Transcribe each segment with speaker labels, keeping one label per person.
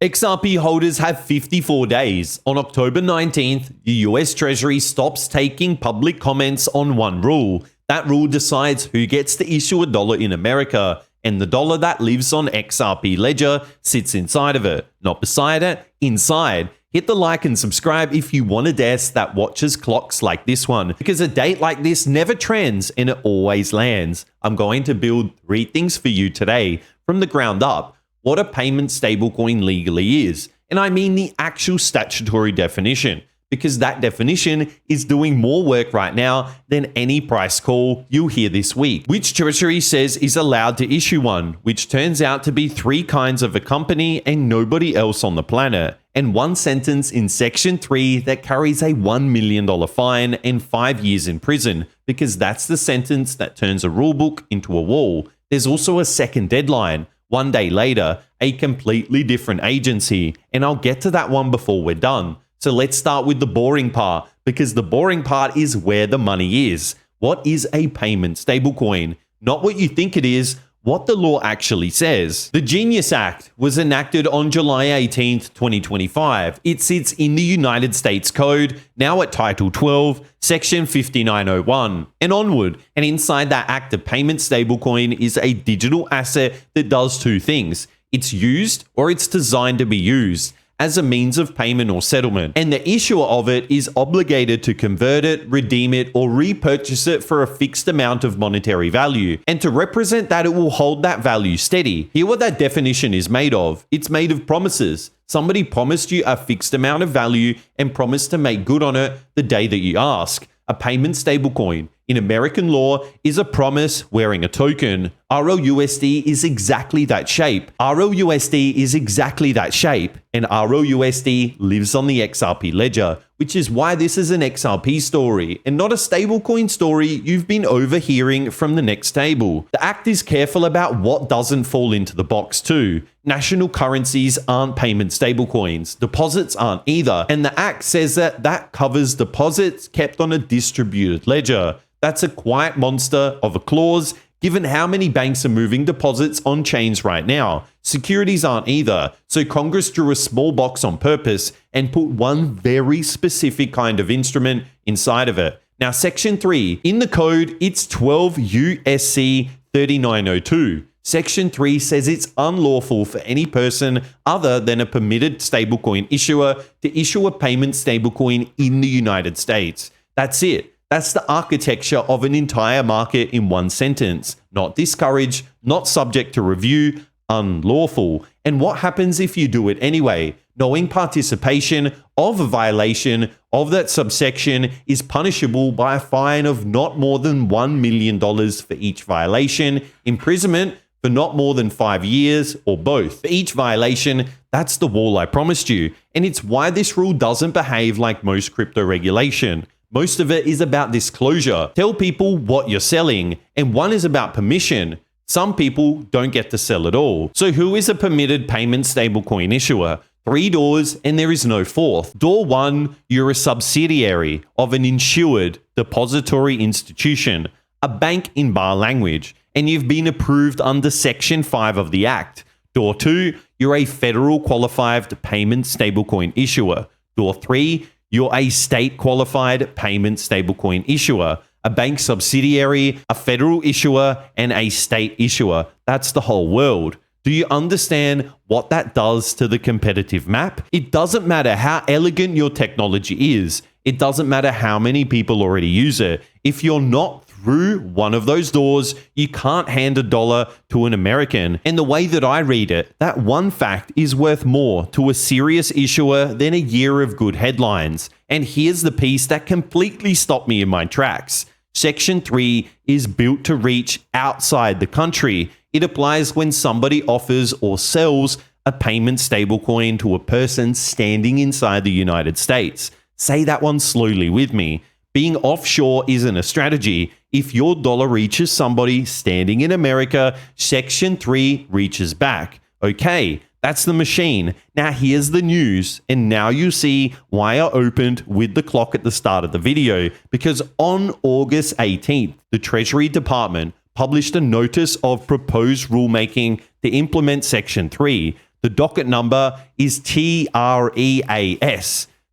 Speaker 1: XRP holders have 54 days. On October 19th, the US Treasury stops taking public comments on one rule. That rule decides who gets to issue a dollar in America, and the dollar that lives on XRP Ledger sits inside of it, not beside it, inside. Hit the like and subscribe if you want a desk that watches clocks like this one, because a date like this never trends and it always lands. I'm going to build 3 things for you today from the ground up. What a payment stablecoin legally is, and I mean the actual statutory definition, because that definition is doing more work right now than any price call you'll hear this week. Which Treasury says is allowed to issue one, which turns out to be 3 kinds of a company and nobody else on the planet, and 1 sentence in Section 3 that carries a $1 million fine and 5 years in prison, because that's the sentence that turns a rulebook into a wall. There's also a second deadline. 1 day later, a completely different agency, and I'll get to that one before we're done. So let's start with the boring part, because the boring part is where the money is. What is a payment stablecoin? Not what you think it is, what the law actually says. The Genius Act was enacted on July 18th, 2025. It sits in the United States Code, now at Title 12, Section 5901, and onward. And inside that act, a payment stablecoin is a digital asset that does 2 things. It's used, or it's designed to be used, as a means of payment or settlement, and the issuer of it is obligated to convert it, redeem it, or repurchase it for a fixed amount of monetary value, and to represent that it will hold that value steady. Hear what that definition is made of. It's made of promises. Somebody promised you a fixed amount of value and promised to make good on it the day that you ask. A payment stablecoin in American law is a promise wearing a token. RLUSD is exactly that shape. RLUSD is exactly that shape, and RLUSD lives on the XRP ledger, which is why this is an XRP story and not a stablecoin story you've been overhearing from the next table. The Act is careful about what doesn't fall into the box too. National currencies aren't payment stablecoins. Deposits aren't either. And the Act says that covers deposits kept on a distributed ledger. That's a quiet monster of a clause, given how many banks are moving deposits on chains right now. Securities aren't either. So Congress drew a small box on purpose and put one very specific kind of instrument inside of it. Now, Section 3, in the code, it's 12 U.S.C. 3902. Section 3 says it's unlawful for any person other than a permitted stablecoin issuer to issue a payment stablecoin in the United States. That's it. That's the architecture of an entire market in 1 sentence. Not discouraged, not subject to review, unlawful. And what happens if you do it anyway? Knowing participation of a violation of that subsection is punishable by a fine of not more than $1 million for each violation, imprisonment for not more than 5 years, or both. For each violation, that's the wall I promised you. And it's why this rule doesn't behave like most crypto regulation. Most of it is about disclosure. Tell people what you're selling, and one is about permission. Some people don't get to sell at all. So who is a permitted payment stablecoin issuer? 3 doors, and there is no 4th. Door 1, you're a subsidiary of an insured depository institution, a bank in bar language, and you've been approved under Section 5 of the Act. Door 2, you're a federal qualified payment stablecoin issuer. Door 3, you're a state-qualified payment stablecoin issuer, a bank subsidiary, a federal issuer, and a state issuer. That's the whole world. Do you understand what that does to the competitive map? It doesn't matter how elegant your technology is. It doesn't matter how many people already use it. If you're not through one of those doors, you can't hand a dollar to an American. And the way that I read it, that one fact is worth more to a serious issuer than a year of good headlines. And here's the piece that completely stopped me in my tracks. Section 3 is built to reach outside the country. It applies when somebody offers or sells a payment stablecoin to a person standing inside the United States. Say that one slowly with me. Being offshore isn't a strategy. If your dollar reaches somebody standing in America, Section 3 reaches back. Okay, that's the machine. Now here's the news, and now you see why I opened with the clock at the start of the video, because on August 18th, the Treasury Department published a notice of proposed rulemaking to implement Section 3. The docket number is TREAS.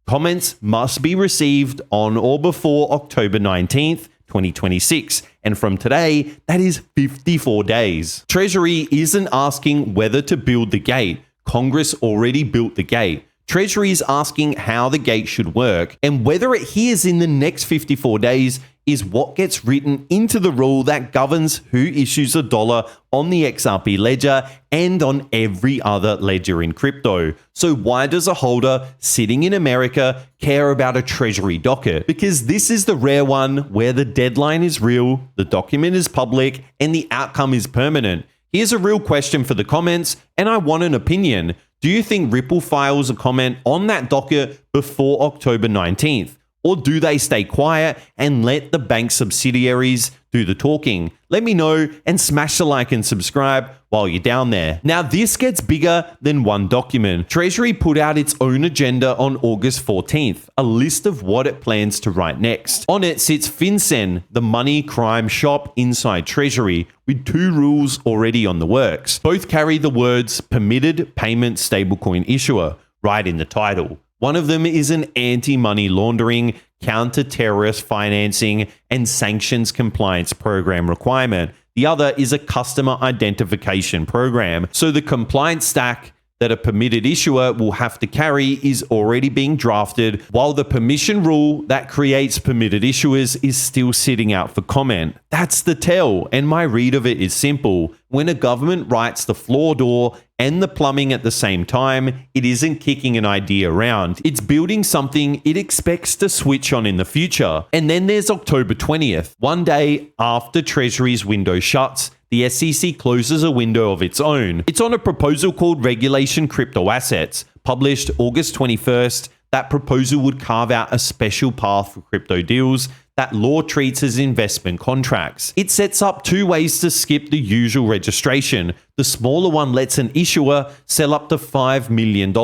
Speaker 1: Comments must be received on or before October 19th, 2026. And from today, that is 54 days. Treasury isn't asking whether to build the gate. Congress already built the gate. Treasury is asking how the gate should work, and whether it hears in the next 54 days is what gets written into the rule that governs who issues a dollar on the XRP ledger and on every other ledger in crypto. So why does a holder sitting in America care about a Treasury docket? Because this is the rare one where the deadline is real, the document is public, and the outcome is permanent. Here's a real question for the comments, and I want an opinion. Do you think Ripple files a comment on that docket before October 19th? Or do they stay quiet and let the bank subsidiaries do the talking? Let me know and smash the like and subscribe while you're down there. Now, this gets bigger than one document. Treasury put out its own agenda on August 14th, a list of what it plans to write next. On it sits FinCEN, the money crime shop inside Treasury, with 2 rules already on the works. Both carry the words permitted payment stablecoin issuer right in the title. One of them is an anti-money laundering, counter-terrorist financing, and sanctions compliance program requirement. The other is a customer identification program. So the compliance stack that a permitted issuer will have to carry is already being drafted, while the permission rule that creates permitted issuers is still sitting out for comment. That's the tell, and my read of it is simple. When a government writes the floor door and the plumbing at the same time, it isn't kicking an idea around. It's building something it expects to switch on in the future. And then there's October 20th, one day after Treasury's window shuts. The SEC closes a window of its own. It's on a proposal called Regulation Crypto Assets, published August 21st. That proposal would carve out a special path for crypto deals that law treats as investment contracts. It sets up 2 ways to skip the usual registration. The smaller one lets an issuer sell up to $5 million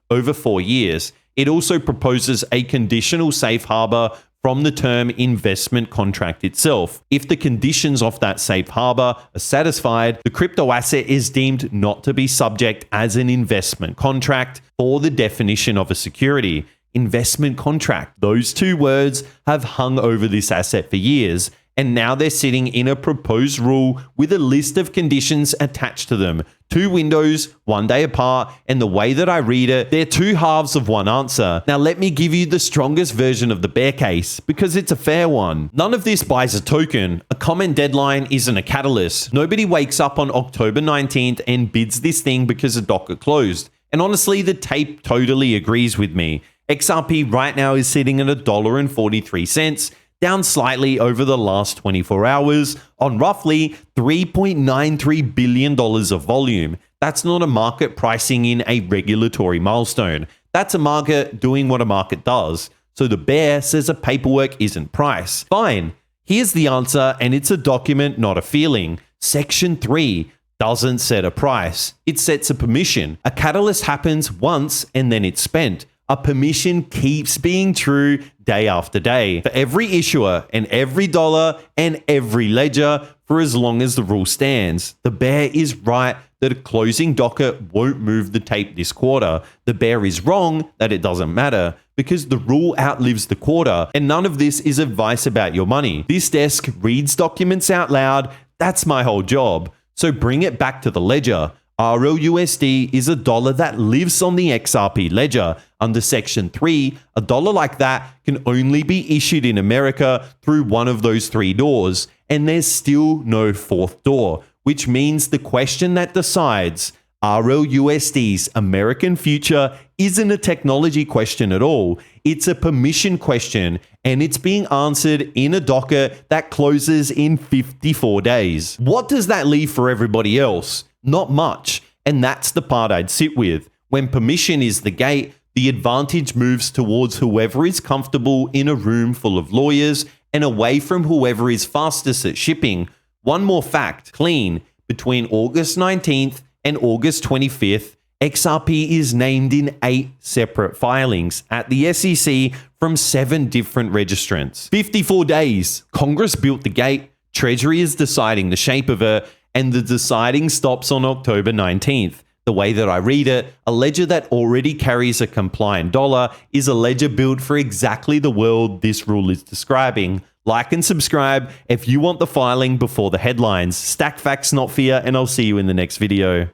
Speaker 1: over 4 years. It also proposes a conditional safe harbor from the term investment contract itself. If the conditions of that safe harbor are satisfied, the crypto asset is deemed not to be subject as an investment contract for the definition of a security. Investment contract. Those 2 words have hung over this asset for years, and now they're sitting in a proposed rule with a list of conditions attached to them. 2 windows, 1 day apart, and the way that I read it, they're 2 halves of one answer. Now let me give you the strongest version of the bear case, because it's a fair one. None of this buys a token. A comment deadline isn't a catalyst. Nobody wakes up on October 19th and bids this thing because the docket closed. And honestly, the tape totally agrees with me. XRP right now is sitting at $1.43, down slightly over the last 24 hours on roughly $3.93 billion of volume. That's not a market pricing in a regulatory milestone. That's a market doing what a market does. So the bear says the paperwork isn't price. Fine. Here's the answer, and it's a document, not a feeling. Section 3 doesn't set a price. It sets a permission. A catalyst happens once and then it's spent. A permission keeps being true day after day for every issuer and every dollar and every ledger for as long as the rule stands. The bear is right that a closing docket won't move the tape this quarter. The bear is wrong that it doesn't matter because the rule outlives the quarter, and none of this is advice about your money. This desk reads documents out loud. That's my whole job. So bring it back to the ledger. RLUSD is a dollar that lives on the XRP ledger. Under Section 3, a dollar like that can only be issued in America through one of those 3 doors, and there's still no 4th door, which means the question that decides RLUSD's American future isn't a technology question at all. It's a permission question, and it's being answered in a docket that closes in 54 days. What does that leave for everybody else? Not much, and that's the part I'd sit with. When permission is the gate, the advantage moves towards whoever is comfortable in a room full of lawyers and away from whoever is fastest at shipping. One more fact, clean, between August 19th and August 25th, XRP is named in 8 separate filings at the SEC from 7 different registrants. 54 days. Congress built the gate, Treasury is deciding the shape of it, and the deciding stops on October 19th. The way that I read it, a ledger that already carries a compliant dollar is a ledger built for exactly the world this rule is describing. Like and subscribe if you want the filing before the headlines. Stack facts, not fear, and I'll see you in the next video.